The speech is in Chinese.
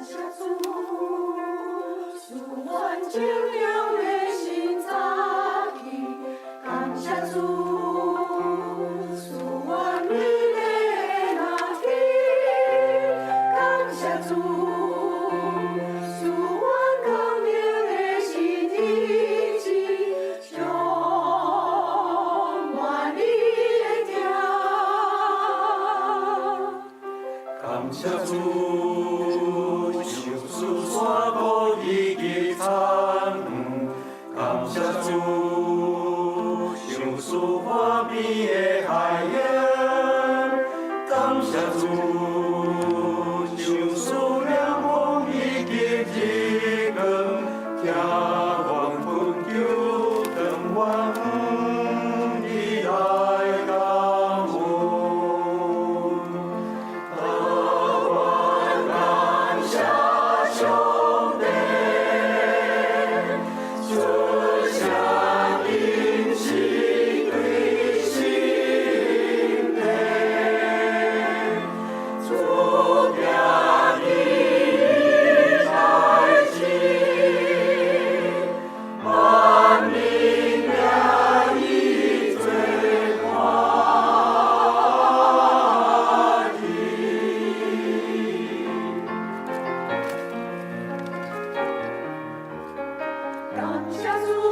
谢主，主完成了的心早起，感谢主，主完美的那天，感谢主，主完成了的心日子，充满你的疼。感谢主，唱出山谷的歌唱。感谢主，唱出花美的海洋。感谢主，唱出凉风的日光，听阮困求长远你来感恩。感谢上帝，主下应许对心的，主定你来至，万民名以最欢喜。感谢主。